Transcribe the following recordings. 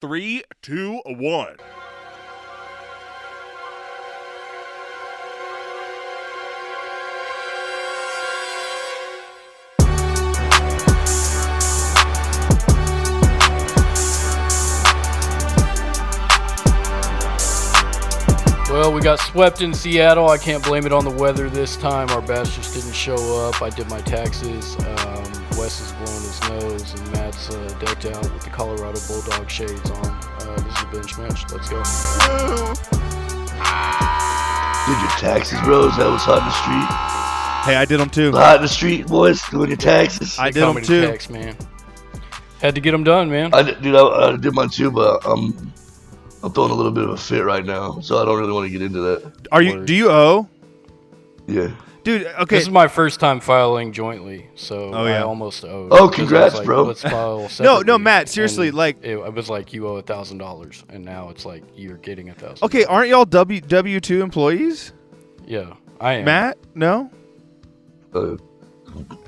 3, 2, 1. Well, we got swept in Seattle. I can't blame it on the weather this time. Our bass just didn't show up. I did my taxes. Wes is blowing his nose, and Matt's decked out with the Colorado Bulldog shades on. This is a bench match. Let's go. Did your taxes, bros? That was hot in the street. Hey, I did them too. Hot in the street, boys, doing your taxes. I did them too. Tax, man. Had to get them done, man. I did mine too, but I'm throwing a little bit of a fit right now, so I don't really want to get into that. Do you owe? Yeah. Dude, okay. This is my first time filing jointly, so I almost owed. Oh, congrats, bro. Let's file No, Matt, seriously, it was like you owe $1,000, and now it's like you're getting $1,000. Okay, aren't y'all W-2 employees? Yeah, I am. Matt, no.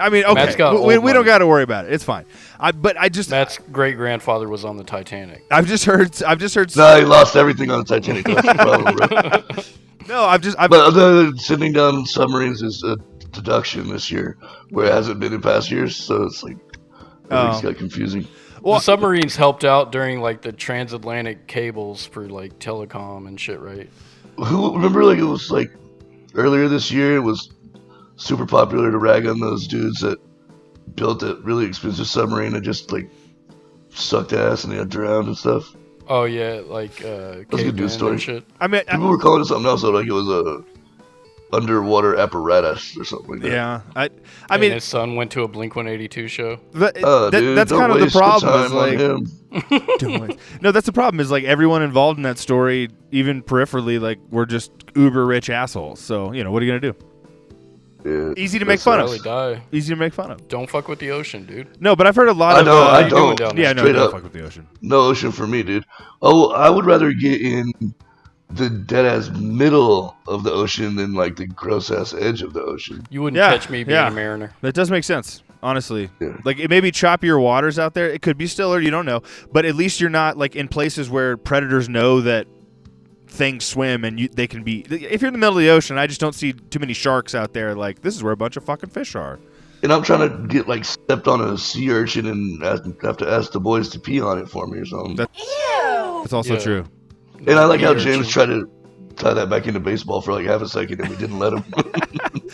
I mean, okay, Matt's got we old don't money. got to worry about it. It's fine. Matt's great grandfather was on the Titanic. I've just heard. No, he lost everything on the Titanic. That's the problem, bro. No, But other than sending down submarines is a deduction this year, where it hasn't been in past years, so it's like everything's got confusing. Well, the submarines helped out during like the transatlantic cables for like telecom and shit, right? Remember, like it was like earlier this year, it was super popular to rag on those dudes that built that really expensive submarine and just like sucked ass and they got drowned and stuff. Oh yeah, like That's a good news story. shit. I mean, people were calling it something else, though, like it was a underwater apparatus or something like that. Yeah, I mean, his son went to a Blink-182 show. Dude, that's don't kind of the waste problem. time on him. No, that's the problem. Is like everyone involved in that story, even peripherally, like we're just uber rich assholes. So what are you gonna do? Yeah, Easy to make fun of. Die. Easy to make fun of. Don't fuck with the ocean, dude. No, but I've heard a lot of. I don't. Yeah, no, don't fuck with the ocean. No ocean for me, dude. Oh, I would rather get in the dead ass middle of the ocean than like the gross ass edge of the ocean. You wouldn't catch me being a mariner. That does make sense, honestly. Yeah. Like it may be choppier waters out there. It could be stiller. You don't know, but at least you're not like in places where predators know that things swim and they can be. If you're in the middle of the ocean, I just don't see too many sharks out there. Like this is where a bunch of fucking fish are. And I'm trying to get like stepped on a sea urchin and have to ask the boys to pee on it for me or something. That's also true. And I like how James tried to tie that back into baseball for like half a second and we didn't let him.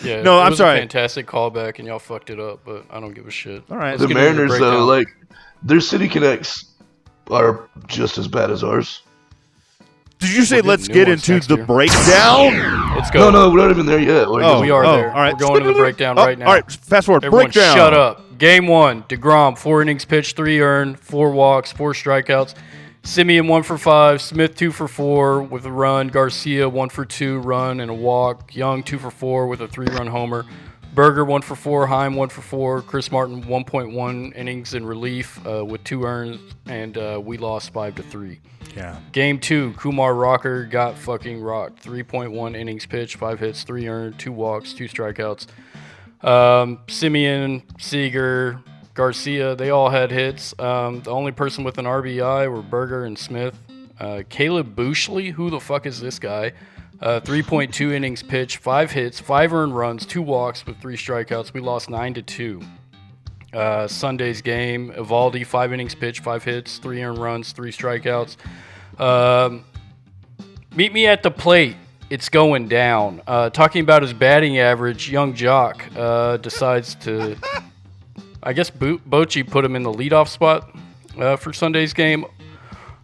Yeah, no, it I'm was sorry. A fantastic callback and y'all fucked it up, but I don't give a shit. All right. The Mariners though, like their city connects are just as bad as ours. Did you say let's get into the breakdown? Let's go. No, we're not even there yet. We are there. All right. We're going to the breakdown right now. All right, fast forward. Everyone breakdown. Shut up. Game 1, DeGrom, 4 innings pitched, 3 earned, 4 walks, 4 strikeouts. Simeon 1 for 5, Smith 2 for 4 with a run, Garcia 1 for 2 run and a walk, Young 2 for 4 with a 3-run homer, Berger 1 for 4, Heim 1 for 4, Chris Martin 1.1 innings in relief with 2 earned, and we lost 5-3. Yeah. Game 2, Kumar Rocker got fucking rocked. 3.1 innings pitched, 5 hits, 3 earned, 2 walks, 2 strikeouts. Simeon, Seager, Garcia, they all had hits. The only person with an RBI were Berger and Smith. Caleb Bushley, who the fuck is this guy? 3.2 innings pitched, 5 hits, 5 earned runs, 2 walks with 3 strikeouts. We lost 9-2. Sunday's game, Evaldi, 5 innings pitched, 5 hits, 3 earned runs, 3 strikeouts. Meet me at the plate. It's going down. Talking about his batting average, young jock decides to... I guess Bochy put him in the leadoff spot for Sunday's game.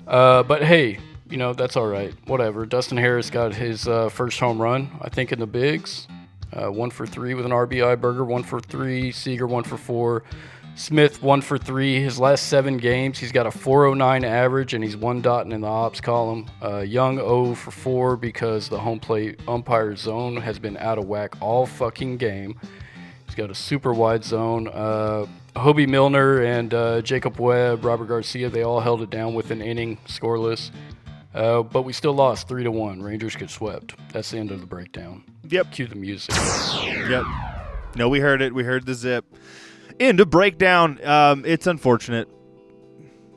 But hey, that's all right. Whatever. Dustin Harris got his first home run, I think, in the bigs. 1 for 3 with an RBI. Berger 1 for 3. Seager 1 for 4. Smith 1 for 3. His last 7 games, he's got a 409 average, and he's 1 dotting in the ops column. Young 0 for 4 because the home plate umpire zone has been out of whack all fucking game. He's got a super wide zone. Hobie Milner and Jacob Webb, Robert Garcia, they all held it down with an inning scoreless. But we still lost 3-1. Rangers get swept. That's the end of the breakdown. Yep. Cue the music. Yep. No, we heard it. We heard the zip. End of breakdown. It's unfortunate.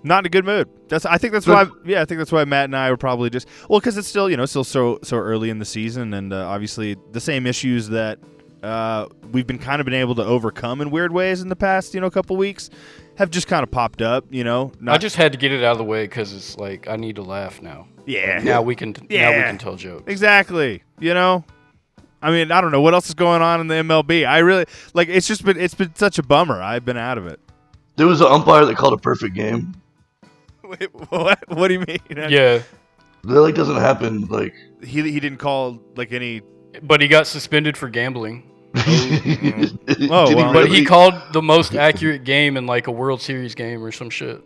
Not in a good mood. I think that's why. Yeah, I think that's why Matt and I were probably just because it's still still so early in the season, and obviously the same issues that we've been able to overcome in weird ways in the past couple weeks have just kind of popped up. I just had to get it out of the way because it's like I need to laugh now. Yeah. Like, now we can tell jokes. Exactly. I mean, I don't know what else is going on in the MLB. I really it's been such a bummer. I've been out of it. There was an umpire that called a perfect game. Wait, what? What do you mean? Yeah. That doesn't happen. He didn't call any. But he got suspended for gambling. Oh, wow. But he called the most accurate game in a World Series game or some shit.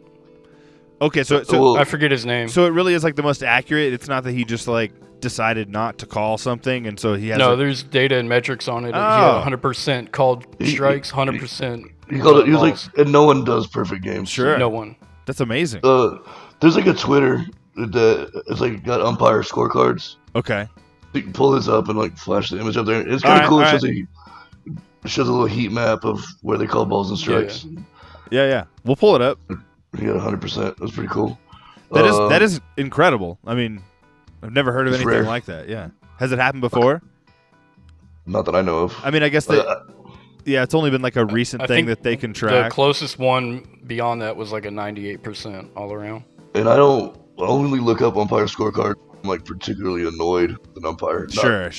Okay, so I forget his name. So it really is the most accurate. It's not that he just decided not to call something, and so he has. No, there's data and metrics on it. Oh. He had 100% called strikes, 100%. He called it. He was and no one does perfect games. Sure, no one. That's amazing. There's a Twitter that it's got umpire scorecards. Okay. You can pull this up and flash the image up there. It's kind of cool. It shows a little heat map of where they call balls and strikes. Yeah. We'll pull it up. He got 100%. That's pretty cool. That is incredible. I mean, I've never heard of anything rare. like that. Yeah. Has it happened before? Not that I know of. I mean, I guess it's only been a recent thing that they can track. The closest one beyond that was a 98% all around. And I don't only look up umpire scorecard. I'm particularly annoyed with an umpire. Sure.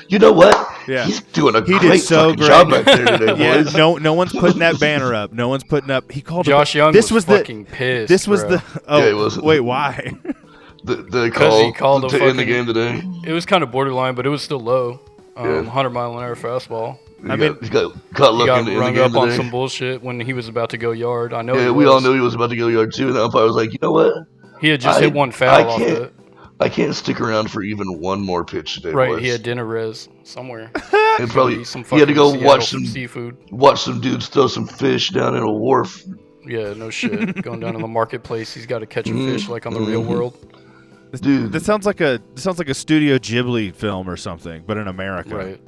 You know what? Yeah. He's doing a great job back there today, boys. No one's putting that banner up. No one's putting up. He called Josh Young was fucking pissed. This was bro. Oh, he wasn't. Wait, why? The call he called to end the game today. It was kind of borderline, but it was still low. 100-mile-an-hour fastball. He got caught looking he got rung up on some bullshit when he was about to go yard. I know. Yeah, we all knew he was about to go yard too, and the umpire was like, "You know what? He had just hit one foul off it. I can't stick around for even one more pitch today, right, boys." He had dinner res somewhere. And probably he had to go watch some seafood. Watch some dudes throw some fish down in a wharf. Yeah, no shit. Going down to the marketplace, he's got to catch a fish on the real world. Dude, that sounds like a Studio Ghibli film or something, but in America. Right.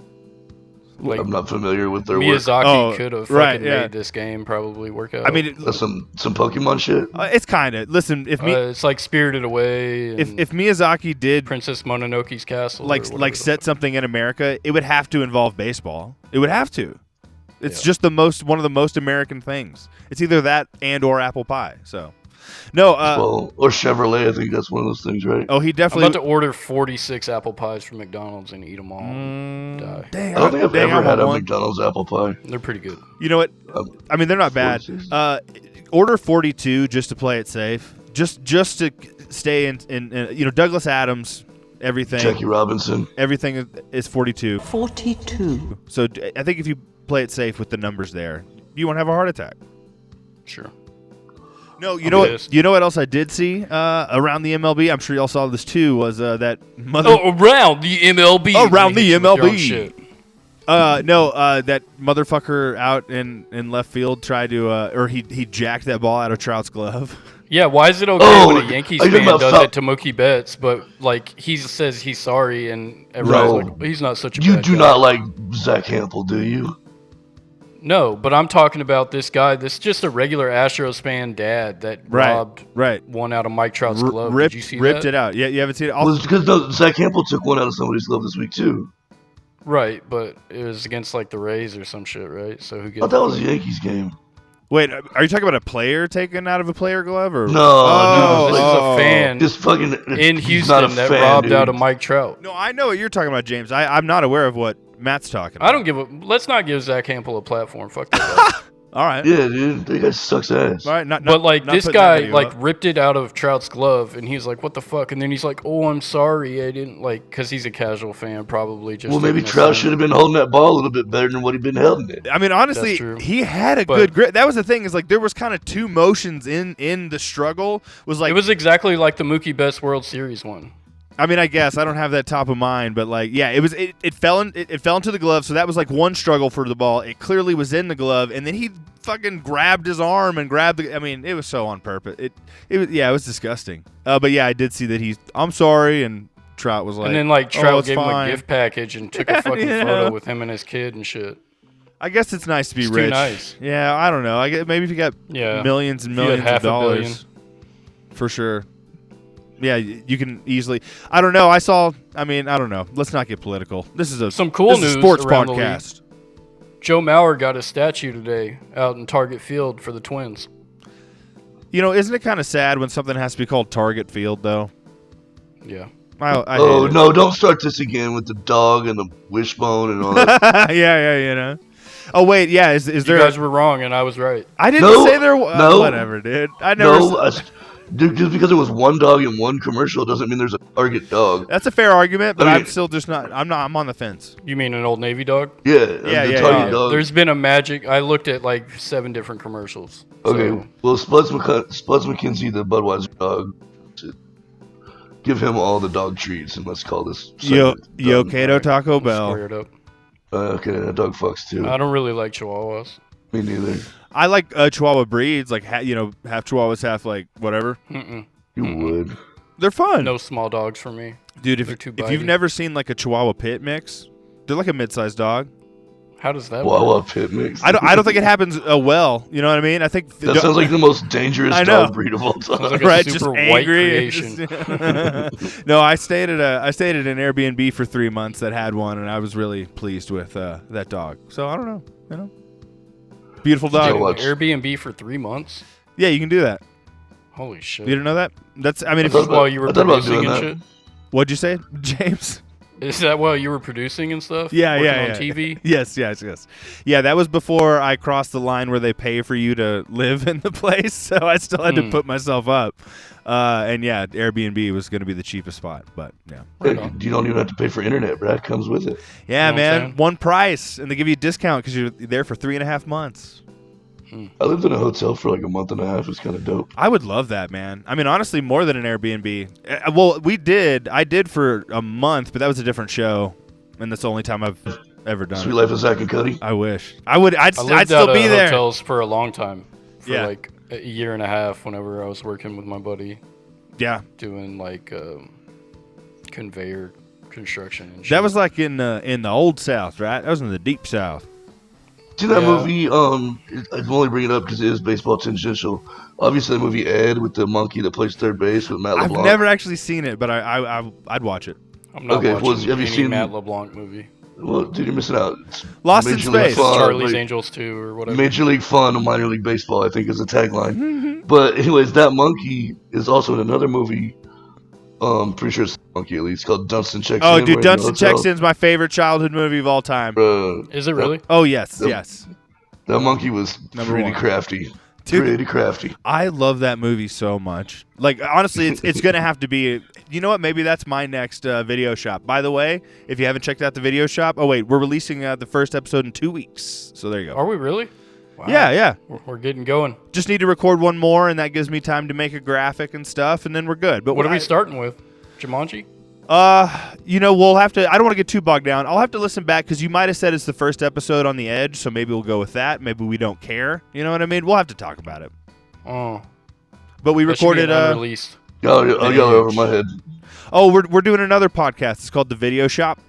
I'm not familiar with their Miyazaki could have made this game probably work out. I mean, that's some Pokemon shit. It's kind of listen. It's like Spirited Away. If Miyazaki did Princess Mononoke's Castle, set something in America, it would have to involve baseball. It would have to. It's just one of the most American things. It's either that or apple pie. So. No, or Chevrolet. I think that's one of those things, right? Oh, he definitely. I'm about to order 46 apple pies from McDonald's and eat them all. Die. Dang, I don't think I've ever had a McDonald's apple pie. They're pretty good. You know what? I mean, they're not bad. Order 42 just to play it safe. Just to stay in Douglas Adams. Everything. Jackie Robinson. Everything is 42. 42. So I think if you play it safe with the numbers there, you won't have a heart attack. Sure. No, you know what else I did see around the MLB? I'm sure y'all saw this too. Was that mother? Oh, around the MLB. Around the MLB. That motherfucker out in left field tried to, or he jacked that ball out of Trout's glove. Yeah, why is it okay when a Yankees fan does it to Mookie Betts, but he says he's sorry and everyone's like, he's not such a bad guy. You do not like Zach Hampel, do you? No, but I'm talking about this guy. This is just a regular Astros fan dad that robbed one out of Mike Trout's glove. Did you see ripped that? it out. Yeah, you haven't seen it? Well, it's because Zach Hampel took one out of somebody's glove this week, too. Right, but it was against the Rays or some shit, right? So who gets that was a Yankees game. Wait, are you talking about a player taken out of a player glove? Or No, this is a fan this fucking, in Houston that robbed out of Mike Trout. No, I know what you're talking about, James. I'm not aware of what Matt's talking about. I don't give a... Let's not give Zach Hampel a platform. Fuck that guy. All right. Yeah, dude. That guy sucks ass. All right, but this guy ripped it out of Trout's glove, and he's like, "What the fuck?" And then he's like, "Oh, I'm sorry, I didn't because he's a casual fan, probably just." Well, maybe Trout should have been holding that ball a little bit better than what he'd been holding it. I mean, honestly, he had a good grip. That was the thing. Is there was kind of two motions in the struggle. It was exactly like the Mookie Betts World Series one. I mean, I guess I don't have that top of mind, but it fell into the glove. So that was one struggle for the ball. It clearly was in the glove, and then he fucking grabbed his arm and grabbed the. I mean, it was so on purpose. It was disgusting. But yeah, I did see that I'm sorry, and Trout was like, and then Trout gave him fine. a gift package and took a fucking photo with him and his kid and shit. I guess it's nice to be rich. Too nice. Yeah, I don't know. I guess maybe if you got millions and millions of dollars. for sure. Yeah, you can easily. I don't know. I don't know. Let's not get political. This is some cool news a sports around the podcast. league. Joe Mauer got a statue today out in Target Field for the Twins. You know, isn't it kind of sad when something has to be called Target Field, though? Yeah. I Oh, hate it. no, don't start this again with the dog and the wishbone and all that. yeah, you know. Oh, wait, yeah, is there... You guys were wrong, and I was right. I didn't say there was... whatever, dude. I never... Dude, just because there was one dog in one commercial doesn't mean there's a Target dog. That's a fair argument, but I mean- I'm still just not... I'm on the fence. You mean an Old Navy dog? Yeah, Yeah, the yeah, Target yeah. dog. There's been a magic. I looked at like 7 different commercials. Okay, So, well, Spuds McKenzie, the Budweiser dog, give him all the dog treats, and let's call this segment done. Yokato Taco Bell. squared up. Okay, that dog fucks too. I don't really like Chihuahuas. Me neither. I like Chihuahua breeds, like, half Chihuahuas, half, like, whatever. Mm-mm. You would. They're fun. No small dogs for me. Dude, They're too if you've bitey. never seen, like, a Chihuahua pit mix, they're like a mid-sized dog. How does that work? Wawa pit mix. I don't think it happens well. You know what I mean? I think That sounds like the most dangerous I know. dog breed of all time. Sounds like a right, super just white angry. creation. No, I stayed at an Airbnb for 3 months that had one, and I was really pleased with that dog. So I don't know, beautiful So dog. what? Airbnb for 3 months? Yeah, you can do that. Holy shit. You didn't know that? That's if thought you, about- While you were I thought about producing doing and that. shit? what'd you say, James? Is that while you were producing and stuff? Yeah, Working yeah, on yeah. TV? Yes. Yeah, that was before I crossed the line where they pay for you to live in the place, so I still had to put myself up. And yeah, Airbnb was going to be the cheapest spot, but yeah. Right Hey, on. you don't even have to pay for internet, bro. That comes with it. Yeah, You know what I'm man, saying? one price, and they give you a discount because you're there for 3.5 months. I lived in a hotel for like a month and a half. It's kind of dope. I would love that, man. I mean, honestly, more than an Airbnb. Well, I did for a month, but that was a different show, and that's the only time I've ever done Sweet it. Life of Zach and Cody. I wish. I would. I'd I lived still out be of there. hotels for a long time. For Yeah. like a year and a half whenever I was working with my buddy Yeah, doing like conveyor construction and shit. that was like in the old South, right? That was in the deep South. See that Yeah. movie? I'm only bringing it up because it is baseball tangential. Obviously, the movie Ed with the monkey that plays third base with Matt I've LeBlanc. never actually seen it, but I'd watch it. I'm not Okay, watching well, have you any seen- Matt LeBlanc movie. Well, dude, you're missing out. It's Lost in Major League Space. Fun, Charlie's like, Angels 2 or whatever. Major League Fun and Minor League Baseball, I think, is the tagline. But anyways, that monkey is also in another movie. Pretty sure it's a monkey at least, called Dunstan Checks Oh, In. dude, where Dunstan in the hotel, Checks In's my favorite childhood movie of all time. Is it really? Oh yes, Yep. yes. That monkey was Number pretty one. crafty. Dude. Pretty crafty. I love that movie so much. Like, honestly, it's gonna have to be. You know what? Maybe that's my next video shop. By the way, if you haven't checked out the video shop, oh wait, we're releasing the first episode in 2 weeks. So there you go. Are we really? Wow. Yeah. We're getting going. Just need to record one more, and that gives me time to make a graphic and stuff, and then we're good. But What are we starting with? Jumanji? We'll have to. I don't want to get too bogged down. I'll have to listen back because you might have said it's the first episode on the Edge, so maybe we'll go with that. Maybe we don't care. You know what I mean? We'll have to talk about it. Oh. But we That should be recorded. an unreleased. Y'all over my head. We're doing another podcast. It's called The Video Shop,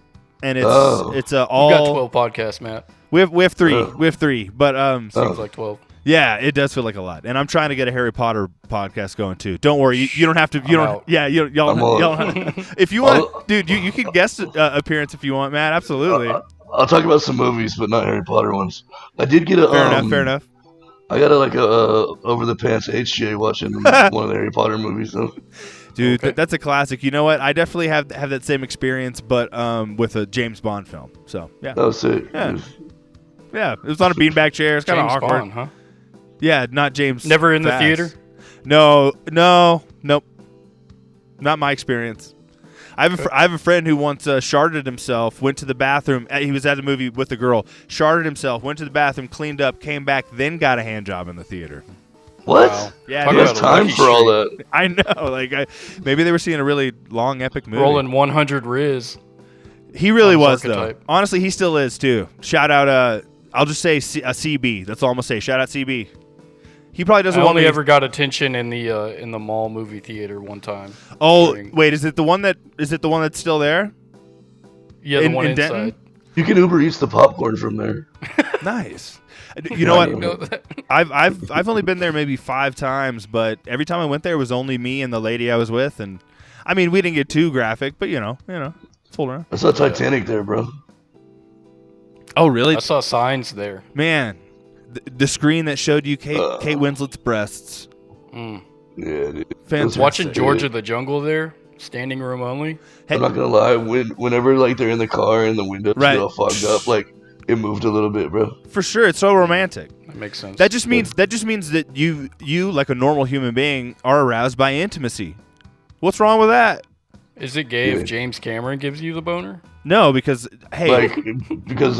and it's Oh. it's We've all. got 12 podcasts, Matt. We have 3. Oh. We have 3. But Seems like 12. yeah, it does feel like a lot. And I'm trying to get a Harry Potter podcast going too. Don't worry, you don't have to. You I'm don't. out. Yeah, y'all. I'm all- y'all if you want, dude, you can guest appearance if you want, Matt. Absolutely. I'll talk about some movies, but not Harry Potter ones. I did get a Fair enough. I got a over the pants HJ watching one of the Harry Potter movies though. Dude, Okay. that's a classic. You know what? I definitely have that same experience, but with a James Bond film. So yeah, That was it. Yeah. It was on a beanbag chair. It's kind of James awkward. Bond, huh? Yeah, not James. Never in the Fast. theater? Nope. Not my experience. I have a friend who once sharded himself, went to the bathroom. He was at a movie with a girl, sharded himself, went to the bathroom, cleaned up, came back, then got a hand job in the theater. What? Wow. Yeah, Talk Who dude. has about a time lucky for all streak. that? I know. Like, maybe they were seeing a really long, epic movie. Rolling 100 Riz. He really on his was, though. archetype. Honestly, he still is, too. Shout out, I'll just say a CB. That's all I'm going to say. Shout out CB. He probably doesn't I want only me. ever got attention in the mall movie theater one time. Oh, during- wait. Is it the one that's still there? Yeah, the in one Denton? inside. You can Uber Eats the popcorn from there. Nice. You know I what? didn't know that. I've only been there maybe 5 times, but every time I went there, it was only me and the lady I was with, and I mean, we didn't get too graphic, but you know, it's full around. I saw Titanic there, bro. Oh, really? I saw signs there. Man, the screen that showed you Kate Winslet's breasts. Mm. Yeah, dude. Fantastic. Watching George of the Jungle there, standing room only. Hey, I'm not gonna lie. Whenever like they're in the car and the windows Right. get all fogged up, like it moved a little bit, bro. for sure, it's so romantic. That makes sense. That just means that you like a normal human being are aroused by intimacy. What's wrong with that? Is it gay Yeah. if James Cameron gives you the boner? No, because hey, Because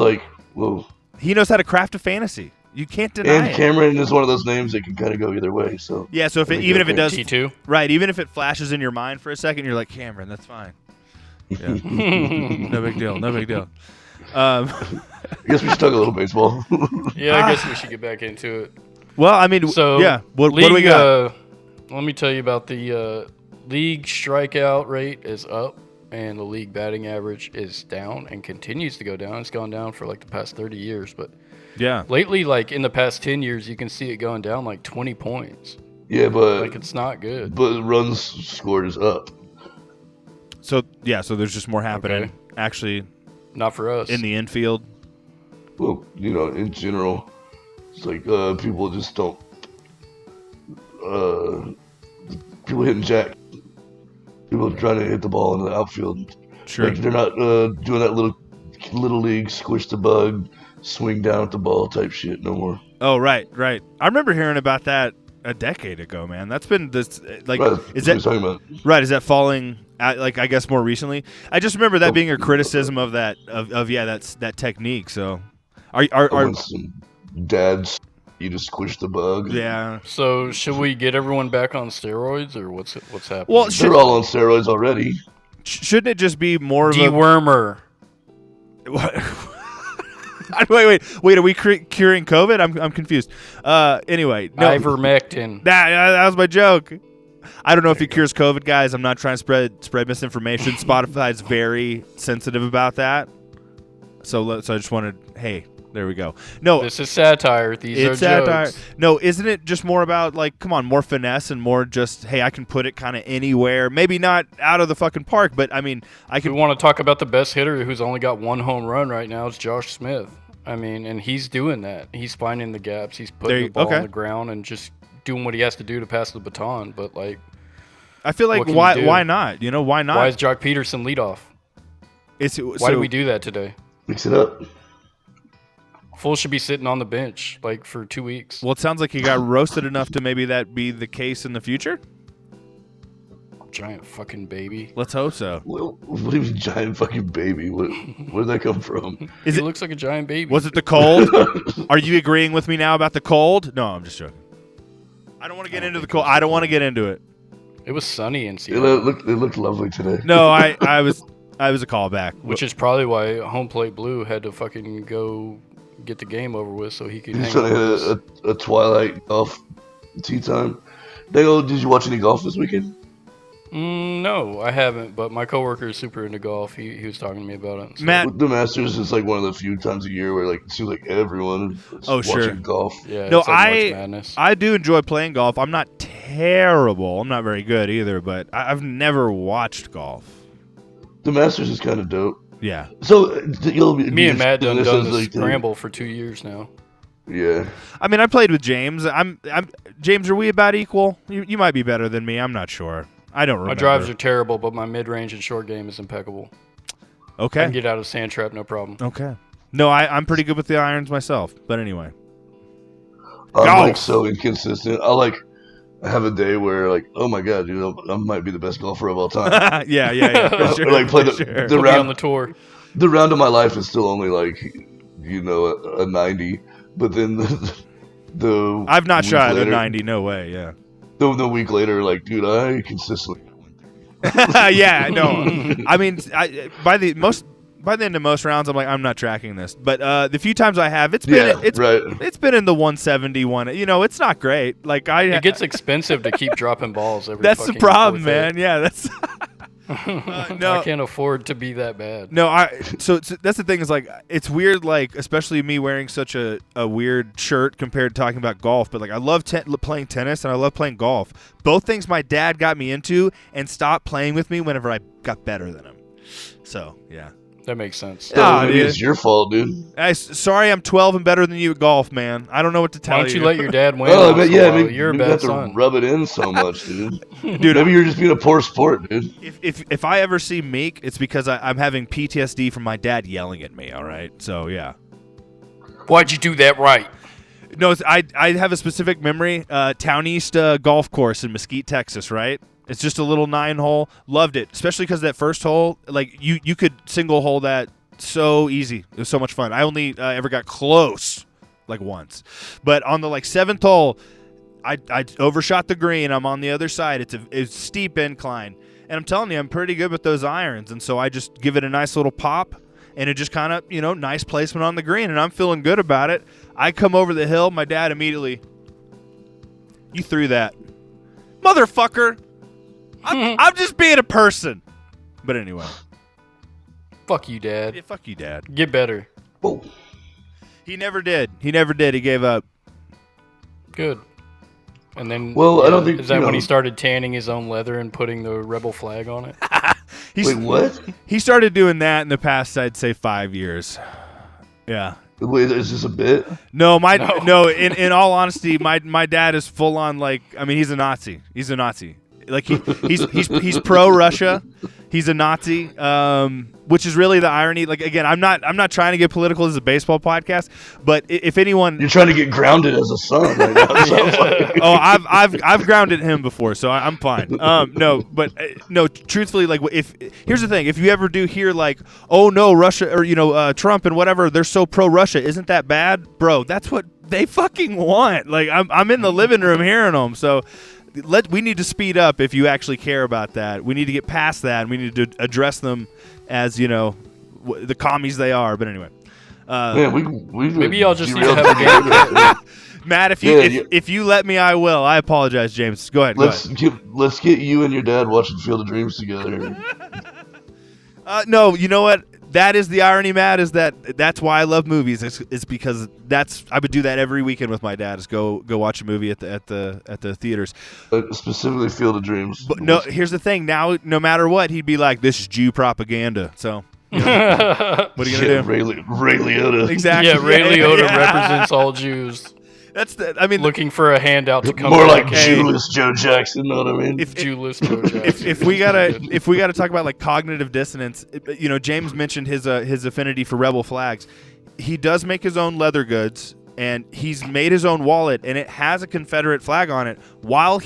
whoa. he knows how to craft a fantasy. You can't deny And it. Cameron is one of those names that can kind of go either way. So Yeah, so There we even go. if it does T2? right, even if it flashes in your mind for a second, you're like Cameron, that's fine. Yeah. No big deal. No big deal. I guess we should talk a little baseball. Yeah, I guess we should get back into it. Well, I mean, So, yeah. What league, do we got? Let me tell you about the league strikeout rate is up, and the league batting average is down and continues to go down. It's gone down for like the past 30 years, but Yeah. lately, like in the past 10 years, you can see it going down like 20 points. Yeah, but Like it's not good. runs scored is up. So there's just more happening Okay. actually Not for us. in the infield. Well, in general, it's like people just don't. People hitting jack. People trying to hit the ball in the outfield. Sure. Like they're not doing that little league squish the bug, swing down at the ball type shit no more. Oh, right. I remember hearing about that a decade ago, man. That's been this like Right, is that's that what I'm talking about. right? Is that falling? Like I guess more recently. I just remember that being a criticism of that that's that technique. So, are When some dads, you just squish the bug. yeah. So should we get everyone back on steroids, or what's happening? Well, They're all on steroids already. shouldn't it just be more of a dewormer. What? wait. Are we curing COVID? I'm confused. Anyway, no. Ivermectin. That was my joke. I don't know if he cures COVID, guys. I'm not trying to spread misinformation. Spotify's very sensitive about that. So I just wanted. Hey, there we go. No, This is satire. These it's are satire. jokes. No, isn't it just more about like, come on, more finesse and more just, hey, I can put it kind of anywhere. Maybe not out of the fucking park, but I mean, I If we can. want to talk about the best hitter who's only got one home run right now, it's Josh Smith. I mean, and he's doing that. He's finding the gaps. He's putting the ball on the ground and just doing what he has to do to pass the baton. But like, I feel like what can you do? why not? You know, why not? why is Jock Peterson leadoff? Why did we do that today? Mix it up. Full should be sitting on the bench like for 2 weeks. Well, it sounds like he got roasted enough to maybe that be the case in the future. Giant fucking baby. Let's hope so. What do you mean, giant fucking baby? Where did that come from? Is He it? looks like a giant baby. Was it the cold? Are you agreeing with me now about the cold? No, I'm just joking. I don't want to get into the cold. I don't want to get into it. It was sunny in It Seattle, looked lovely today. No, I was a callback. which is probably why Home Plate Blue had to fucking go get the game over with so he could He's hang trying out to with us. hit a twilight golf tea time. Dango, did you watch any golf this weekend? No, I haven't, but my coworker is super into golf. He was talking to me about it. So. Matt. The Masters is like one of the few times a year where like it seems like everyone is Oh, sure. watching golf. Yeah, No, it's like March Madness. I do enjoy playing golf. I'm not terrible. I'm not very good either, but I've never watched golf. The Masters is kind of dope. Yeah. So you'll be Me and Matt done this this as, like, the- scramble for 2 years now. Yeah. I mean, I played with James. I'm James. Are we about equal? You might be better than me. I'm not sure. I don't remember. My drives are terrible, but my mid-range and short game is impeccable. I okay. can get out of sand trap, no problem. Okay. No, I'm pretty good with the irons myself. But anyway. I'm Golf. like so inconsistent. I have a day where like, oh my god, dude, I might be the best golfer of all time. yeah. For sure. Or, like play for the, sure. the Put me on round. the tour. The round of my life is still only like, a 90. But then the I've not week shot at a later- 90. No way. Yeah. The week later, like, dude, I consistently. Yeah. No. I mean, by the end of most rounds, I'm like, I'm not tracking this. But the few times I have, it's been right. it's been in the 171. You know, it's not great. Like It gets expensive to keep dropping balls every that's the fucking problem, fourth hit. man. Yeah, that's No, I can't afford to be that bad. no. So that's the thing is like it's weird, like especially me wearing such a weird shirt compared to talking about golf. But like I love playing tennis and I love playing golf. Both things my dad got me into and stopped playing with me whenever I got better than him. So yeah. That makes sense. Maybe it's your fault, dude. Sorry, I'm 12 and better than you at golf, man. I don't know what to tell you. Why don't you let your dad win? Oh, but yeah, maybe you're a you bad have to son. rub it in so much, dude. Dude, Maybe you're just being a poor sport, dude. If I ever see Meek, it's because I'm having PTSD from my dad yelling at me. All right, so yeah. Why'd you do that right? No, I have a specific memory. Town East Golf Course in Mesquite, Texas. Right. It's just a little 9-hole. Loved it, especially because that first hole, like you could single hole that so easy. It was so much fun. I only ever got close like once, but on the like 7th hole, I overshot the green. I'm on the other side. It's a steep incline, and I'm telling you, I'm pretty good with those irons, and so I just give it a nice little pop, and it just kind of nice placement on the green, and I'm feeling good about it. I come over the hill. My dad immediately, you threw that, motherfucker. I'm just being a person. But anyway. Fuck you, Dad. Yeah, fuck you, Dad. Get better. Whoa. He never did. He gave up. Good. And then, Well, I don't think is that when he started tanning his own leather and putting the rebel flag on it? Wait, what? He started doing that in the past, I'd say 5 years. Yeah. Wait, is this a bit? No, in all honesty, my dad is full on like, I mean, he's a Nazi. He's a Nazi. Like he's pro Russia. He's a Nazi, which is really the irony. Like again, I'm not trying to get political. This is a baseball podcast, but if anyone, You're trying to get grounded as a son right now. It sounds like. oh, I've grounded him before, so I'm fine. No, truthfully, like here's the thing: if you ever do hear like, oh no, Russia or Trump and whatever, they're so pro Russia, isn't that bad, bro? That's what they fucking want. Like I'm in the living room hearing them, so. We need to speed up if you actually care about that. We need to get past that, and we need to address them as, the commies they are. But anyway. Man, maybe y'all just need to have a game. Matt, if you let me, I will. I apologize, James. Go ahead. Let's get you and your dad watching Field of Dreams together. No, you know what? That is the irony, Matt, is that's why I love movies. It's because I would do that every weekend with my dad, is go watch a movie at the theaters. Specifically Field of Dreams. But no, here's the thing. Now, no matter what, he'd be like, this is Jew propaganda. So, what are you going to do? Ray Liotta. Exactly. Yeah, Ray Liotta represents all Jews. Looking for a handout to come more back. like Jewless Joe Jackson, know what I mean? Jewless Joe Jackson. If we gotta talk about like cognitive dissonance, James mentioned his affinity for rebel flags. He does make his own leather goods, and he's made his own wallet, and it has a Confederate flag on it. While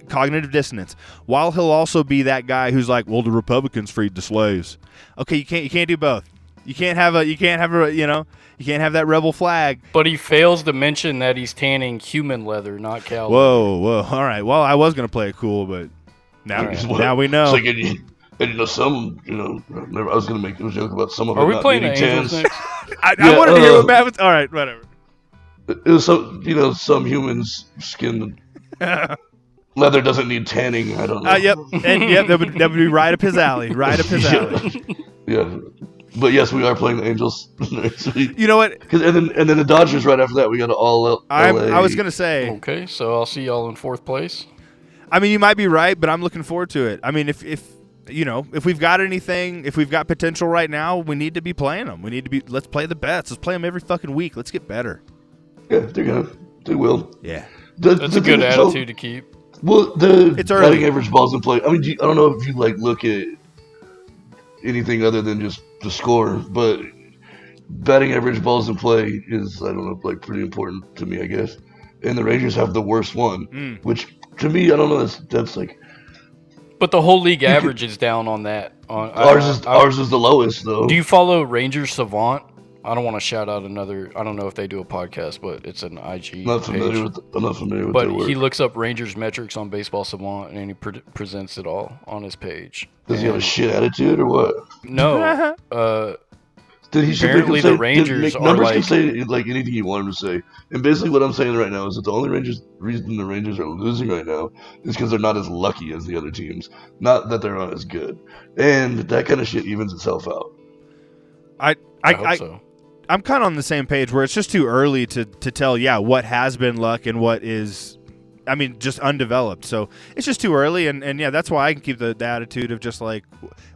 cognitive dissonance. While he'll also be that guy who's like, well, the Republicans freed the slaves. Okay, you can't do both. You can't have that rebel flag. But he fails to mention that he's tanning human leather, not cow leather. Whoa. All right. Well, I was going to play it cool, but now we know. It's like, some, I was going to make a joke about some of them. Are we not playing the needing Angels tans. next? I wanted to hear what Matt was. All right, whatever. It was some humans' skin leather doesn't need tanning. I don't know. Yep, that would be right up his alley. Right up his alley. Yeah. But yes, we are playing the Angels next week. You know what? And then the Dodgers right after that. We got to all LA. I was gonna say. Okay, so I'll see y'all in 4th place. I mean, you might be right, but I'm looking forward to it. I mean, if we've got anything, if we've got potential right now, we need to be playing them. Let's play the bets. Let's play them every fucking week. Let's get better. Yeah, they will. Yeah. That's a good attitude to keep. Well, it's early. Batting average balls in play. I mean, I don't know if you look at anything other than just the score, but batting average balls in play is, I don't know, pretty important to me, I guess. And the Rangers have the worst one, which to me, I don't know. That's like. But the whole league average is down on that. Ours is the lowest though. Do you follow Rangers Savant? I don't want to shout out another. I don't know if they do a podcast, but it's an IG. I'm not familiar with but their work. He looks up Rangers metrics on Baseball Savant, and he presents it all on his page. Does he have a shit attitude or what? No. Then he should Apparently make them the Rangers are numbers can like- say like anything you want them to say. And basically what I'm saying right now is that the only reason the Rangers are losing right now is because they're not as lucky as the other teams. Not that they're not as good. And that kind of shit evens itself out. I hope so. I'm kind of on the same page where it's just too early to tell, what has been luck and what is, just undeveloped. So it's just too early. And that's why I can keep the attitude of just like,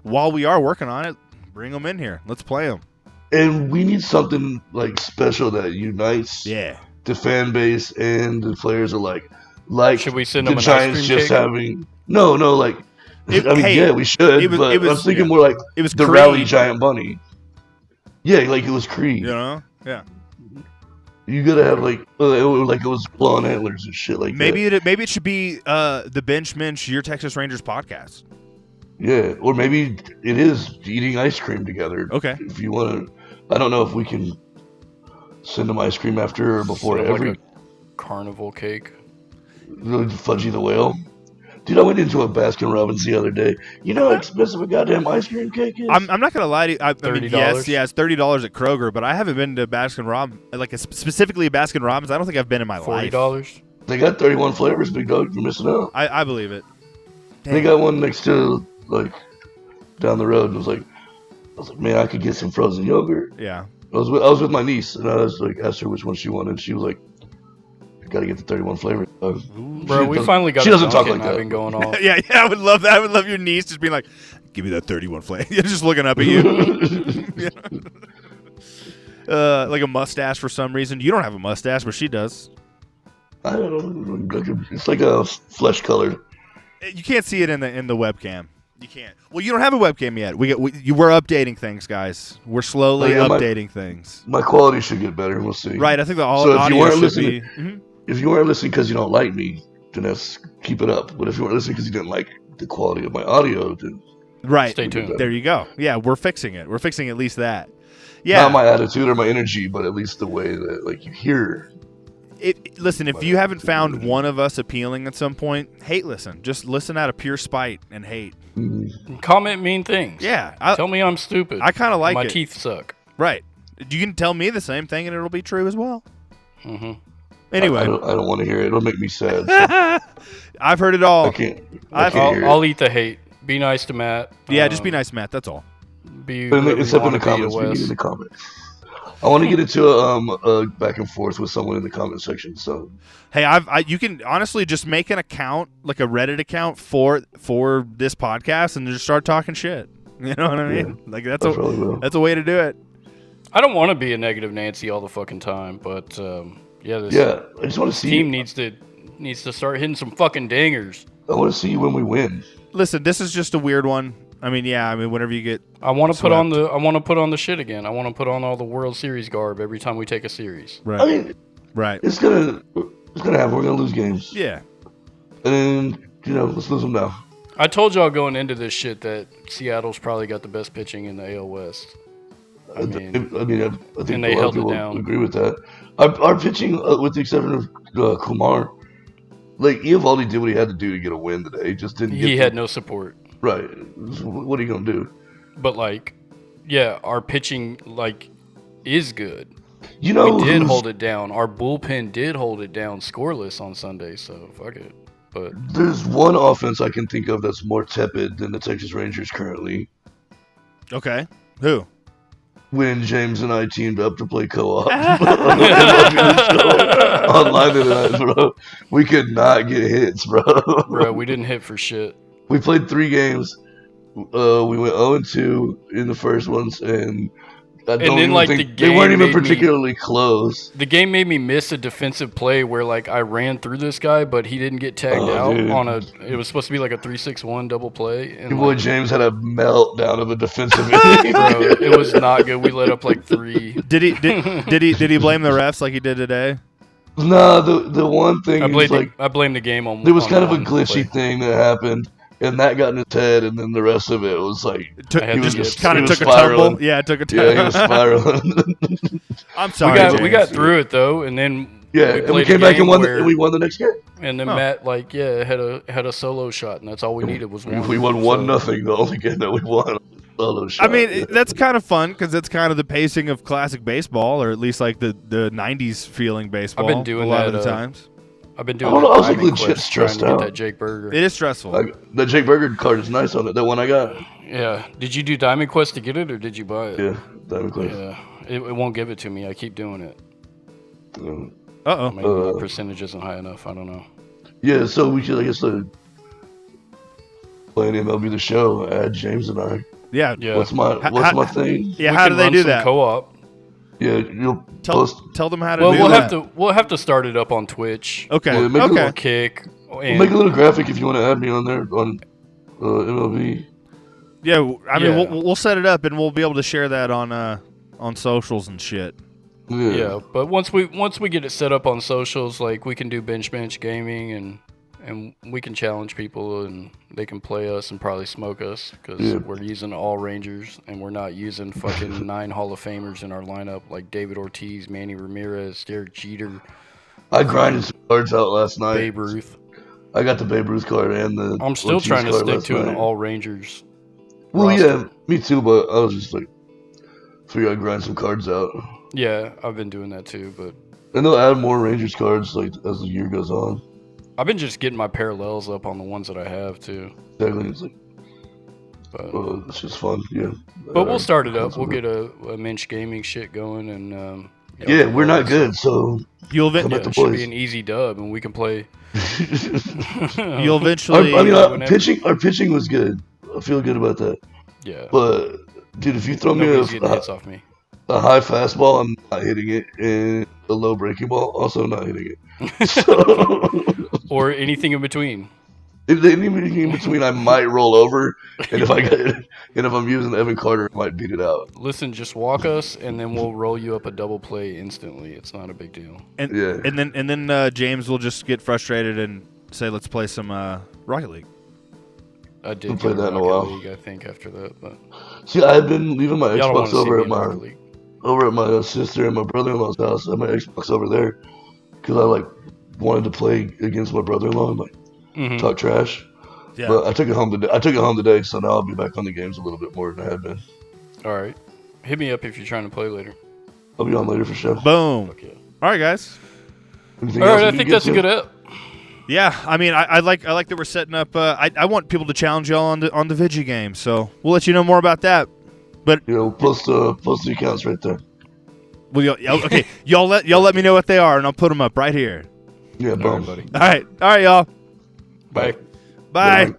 while we are working on it, bring them in here. Let's play them. And we need something like special that unites the fan base and the players alike. Like Should we send the them an Giants ice cream just cake? having like we should. It was I'm thinking more like it was the Creed. Rally Giant Bunny. Yeah, like it was Creed. Yeah. You gotta have like it was blonde antlers and shit like Maybe that. it should be the Bench Minch Your Texas Rangers podcast. Yeah, or maybe it is eating ice cream together. Okay. If you want to, I don't know if we can send them ice cream after or before Sort of every like a carnival cake. really Fudgy the Whale. Dude, I went into a Baskin Robbins the other day. You know how expensive a goddamn ice cream cake is? I'm not gonna lie to you. I mean, $30? yes, it's $30 at Kroger, but I haven't been to Baskin Robbins, specifically a Baskin Robbins. I don't think I've been in my life. $40. They got 31 flavors, big dog. You're missing out. I believe it. They got one next to like down the road. I was like, man, I could get some frozen yogurt. Yeah. I was with my niece, and I was like, asked her which one she wanted. She was like, "You got to get the 31 flavor." Bro, we finally got She doesn't talk like I've that. been going off. Yeah, I would love that. I would love your niece just being like, "Give me that 31 flavor." Just looking up at you. Like a mustache for some reason. You don't have a mustache, but she does. I don't know. It's like a flesh color. You can't see it in the webcam. You can't. Well, you don't have a webcam yet. We're updating things, guys. We're slowly updating things. My quality should get better. We'll see. Right. I think the So if you audio weren't should listening, be. Mhm. if you weren't listening because you don't like me, then keep it up. But if you weren't listening because you didn't like the quality of my audio, then Right. Stay tuned. There you go. Yeah, we're fixing it. We're fixing at least that. Yeah. not my attitude or my energy, but at least the way that like you hear. Listen, if you haven't found one of us appealing at some point, hate listen. Just listen out of pure spite and hate. Comment mean things. Yeah. Tell me I'm stupid. I kind of like My it. teeth suck. Right. You can tell me the same thing and it'll be true as well. Mm-hmm. Anyway. I don't want to hear it. It'll make me sad. So I've heard it all. I can't hear it. I'll eat the hate. Be nice to Matt. Yeah, just be nice, Matt. That's all. Be Except in the wanna be to comments. We Wes. need in the comments. I want to get into a back and forth with someone in the comment section. So Hey, you can honestly just make an account, like a Reddit account for this podcast, and just start talking shit. You know what I mean? Yeah, Like I probably will. that's a way to do it. I don't want to be a negative Nancy all the fucking time, but this I just want to see team you. needs to start hitting some fucking dingers. I want to see you when we win. Listen, this is just a weird one. Whenever you get I want to swept. put on the shit again. I want to put on all the World Series garb every time we take a series. right, I mean, right, it's gonna happen. We're gonna lose games, yeah. and let's lose them now. I told y'all going into this shit that Seattle's probably got the best pitching in the AL West. I think And they a lot held of it people down. agree with that. Our pitching, with the exception of Kumar, like Eovaldi did what he had to do to get a win today. He just didn't. He had no support. Right. What are you gonna do? But our pitching is good. You know, We did who's- hold it down. Our bullpen did hold it down scoreless on Sunday, so fuck it. But There's one offense I can think of that's more tepid than the Texas Rangers currently. Okay, who? When James and I teamed up to play co-op online tonight, bro, we could not get hits, bro. bro, we didn't hit for shit. We played 3 games. We went 0-2 in the first ones, and I don't then, even like, think the they weren't game even made me- particularly close. The game made me miss a defensive play where I ran through this guy, but he didn't get tagged Oh, out dude. on it was supposed to be like a 3-6-1 double play. And Your boy James had a meltdown of a defensive inning. bro, it was not good. We let up 3. Did he blame the refs like he did today? No, the one thing I is blame the game on. there was on kind of a one glitchy play. thing that happened, and that got in his head, and then the rest of it was like Took, I had he was to just get- kind he of was took a spiraling. tumble. Yeah, it took a Yeah, he tumble. was spiraling. I'm sorry. We James. got through it though, and then Yeah, we and played we a came back game and won. where- And we won the next game. And then Huh. Matt had a solo shot, and that's all we needed was one. We won 1-0. The only game that we won. solo shot. I mean, that's kind of fun because it's kind of the pacing of classic baseball, or at least like the '90s feeling baseball. I've been doing a lot that, of the times. I've been I doing don't know, I was, like, Diamond legit Quest trying to stressed get out. that Jake Burger. It is stressful. The Jake Burger card is nice on it. That one I got. Yeah. Did you do Diamond Quest to get it, or did you buy it? Yeah, Diamond Quest. Yeah. It won't give it to me. I keep doing it. Uh-oh. Maybe my percentage isn't high enough. I don't know. Yeah, so we should, I guess, playing MLB The Show. Add James and I. Yeah. Yeah. What's my thing? Yeah. We How can do they run do some that? Co-op. Yeah, you'll Tell, post. tell them how to Well, do we'll that. we'll have to start it up on Twitch. Okay. Yeah, make a Or little- okay. Kick. We'll make a little graphic if you want to add me on there on MLB. Yeah. I mean, Yeah. we'll set it up and we'll be able to share that on socials and shit. Yeah, but once we get it set up on socials, like we can do bench gaming and we can challenge people and they can play us and probably smoke us because we're using all Rangers and we're not using fucking 9 Hall of Famers in our lineup like David Ortiz, Manny Ramirez, Derek Jeter, I grinded some cards out last night. Babe Ruth. I got the Babe Ruth card and the. I'm still Ortiz trying to card stick last to an night. all Rangers. Well, roster. yeah, me too. But I was just like, figure I'd grind some cards out, Yeah, I've been doing that too, but and they'll add more Rangers cards like as the year goes on. I've been just getting my parallels up on the ones that I have too. Exactly, it's like, But it's just fun. Yeah. but we'll start it up. We'll get a Minch Gaming shit going and Yeah, we're not good, so You'll Come eventually. at the it should boys. be an easy dub, and we can play. You'll eventually. our pitching was good. I feel good about that. Yeah. But dude, if you throw me Nobody's getting hits off me. a high fastball, I'm not hitting it, and a low breaking ball, also not hitting it. So Or anything in between. if anything in between, I might roll over, and if I'm using Evan Carter, I might beat it out. Listen, just walk us, and then we'll roll you up a double play instantly. It's not a big deal. And, Yeah. and then James will just get frustrated and say, "Let's play some Rocket League." I did Haven't get played that in a Rocket while. League, I think, after that. But See, I've been leaving my y'all don't want Xbox to see over me at in my Rocket League. sister and my brother-in-law's house. I have my Xbox over there because I wanted to play against my brother-in-law and Mhm. talk trash. Yeah. But I took it home today, so now I'll be back on the games a little bit more than I had been. All right. Hit me up if you're trying to play later. I'll be on later for sure. Boom. Fuck yeah. All right, guys. Anything All else right, we I need think to that's a get good to? app. Yeah, I mean, I like that we're setting up. I want people to challenge y'all on the Vigi game, so we'll let you know more about that. Post the accounts right there. Well, okay, y'all let me know what they are, and I'll put them up right here. Yeah, All boom. right, buddy. All right, y'all. Bye. Bye. Bye.